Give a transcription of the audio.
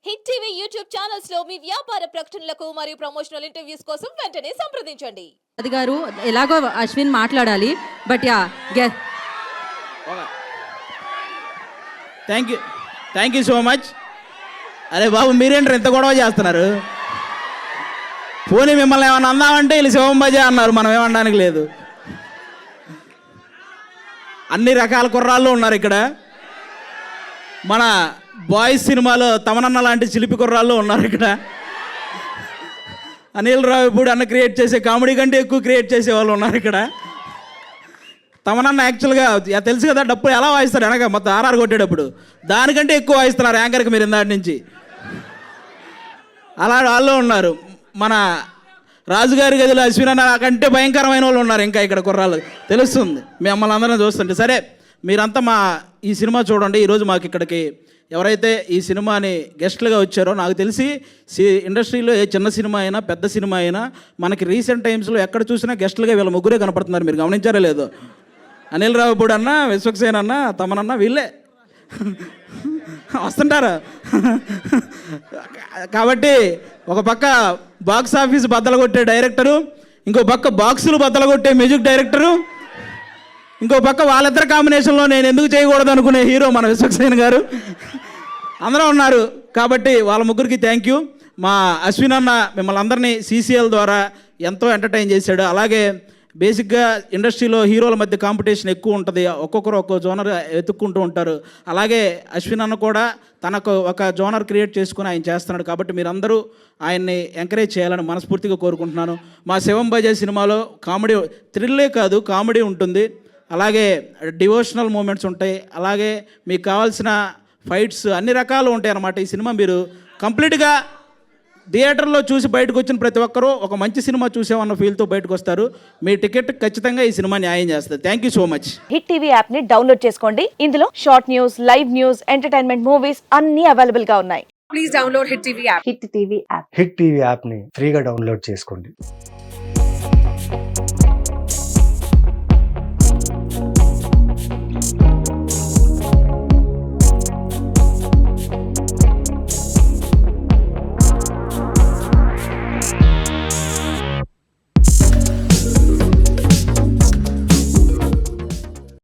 Hit TV YouTube channels లో మీ వ్యాపార ప్రకటనలకు మరియు ప్రమోషనల్ ఇంటర్వ్యూస్ కోసం వెంటనే సంప్రదించండి. అది గారు ఎలాగో అశ్విన్ మాట్లాడాలి but yeah thank you so much. అరే బాబు మీరేంటారు ఎంత గొడవ చేస్తున్నారు? పోనీ మిమ్మల్ని ఏమన్నా అందామంటే వీళ్ళు శివం బజే అన్నారు, మనం ఏమనడానికి లేదు. అన్ని రకాల కుర్రాళ్ళు ఉన్నారు ఇక్కడ. మన బాయ్స్ సినిమాలో తమనన్న లాంటి చిలిపి కుర్రాళ్ళు ఉన్నారు ఇక్కడ. అనిల్ రావిపూడి అన్న క్రియేట్ చేసే కామెడీ కంటే ఎక్కువ క్రియేట్ చేసే వాళ్ళు ఉన్నారు ఇక్కడ. తమనన్న యాక్చువల్గా తెలుసు కదా డప్పులు ఎలా వాయిస్తారు, వెనక మొత్తం ఆర్ఆర్ కొట్టేటప్పుడు దానికంటే ఎక్కువ వాయిస్తున్నారు యాంకర్కి మీరు ఇందాటి నుంచి. అలా వాళ్ళు ఉన్నారు. మన రాజుగారి గదిలో అశ్విన్ అన్న కంటే భయంకరమైన వాళ్ళు ఉన్నారు ఇంకా ఇక్కడ కుర్రాళ్ళు, తెలుస్తుంది మిమ్మల్ని అందరం చూస్తుంటే. సరే మీరంతా మా ఈ సినిమా చూడండి. ఈరోజు మాకు ఇక్కడికి ఎవరైతే ఈ సినిమాని గెస్ట్లుగా వచ్చారో, నాకు తెలిసి ఇండస్ట్రీలో ఏ చిన్న సినిమా అయినా పెద్ద సినిమా అయినా మనకి రీసెంట్ టైమ్స్లో ఎక్కడ చూసినా గెస్ట్లుగా వీళ్ళ ముగ్గురే కనపడుతున్నారు. మీరు గమనించారో లేదో? అనిల్ రావిపూడి అన్న, విశ్వక్సేన్ అన్న, తమనన్న వీళ్ళే వస్తుంటారు. కాబట్టి ఒక పక్క బాక్స్ ఆఫీస్ బద్దలు కొట్టే డైరెక్టరు, ఇంకో పక్క బాక్సులు బద్దలు కొట్టే మ్యూజిక్ డైరెక్టరు, ఇంకో పక్క వాళ్ళిద్దరు కాంబినేషన్లో నేను ఎందుకు చేయకూడదు అనుకునే హీరో మన విశ్వక్సేన్ గారు అందరూ ఉన్నారు. కాబట్టి వాళ్ళ ముగ్గురికి థ్యాంక్ యూ. మా అశ్విన్ అన్న మిమ్మల్ని అందరినీ సీసీఎల్ ద్వారా ఎంతో ఎంటర్టైన్ చేశాడు. అలాగే బేసిక్గా ఇండస్ట్రీలో హీరోల మధ్య కాంపిటీషన్ ఎక్కువ ఉంటుంది, ఒక్కొక్కరు ఒక్కో జోనర్ వెతుక్కుంటూ ఉంటారు. అలాగే అశ్విన్ అన్న కూడా తనకు ఒక జోనర్ క్రియేట్ చేసుకుని ఆయన చేస్తున్నాడు. కాబట్టి మీరందరూ ఆయన్ని ఎంకరేజ్ చేయాలని మనస్ఫూర్తిగా కోరుకుంటున్నాను. మా శివం బజే సినిమాలో కామెడీ థ్రిల్లే కాదు, కామెడీ ఉంటుంది, అలాగే డివోషనల్ మూమెంట్స్ ఉంటాయి, అలాగే మీకు కావాల్సిన ఫైట్స్ అన్ని రకాలు ఉంటాయి అన్నమాట. ఈ సినిమా మీరు కంప్లీట్గా థియేటర్లో చూసి బయటకు వచ్చిన ప్రతి ఒక్కరూ ఒక మంచి సినిమా చూసామన్న ఫీల్తో బయటకు వస్తారు. మీ టికెట్ ఖచ్చితంగా ఈ సినిమా న్యాయం చేస్తుంది. Thank you so much. Hit TV app ని డౌన్లోడ్ చేసుకోండి. ఇందులో short news, live news, entertainment movies అన్ని అవైలబుల్ గా ఉన్నాయి. Please download Hit TV app. Hit TV app. Hit TV యాప్ని ఫ్రీగా డౌన్లోడ్ చేసుకోండి.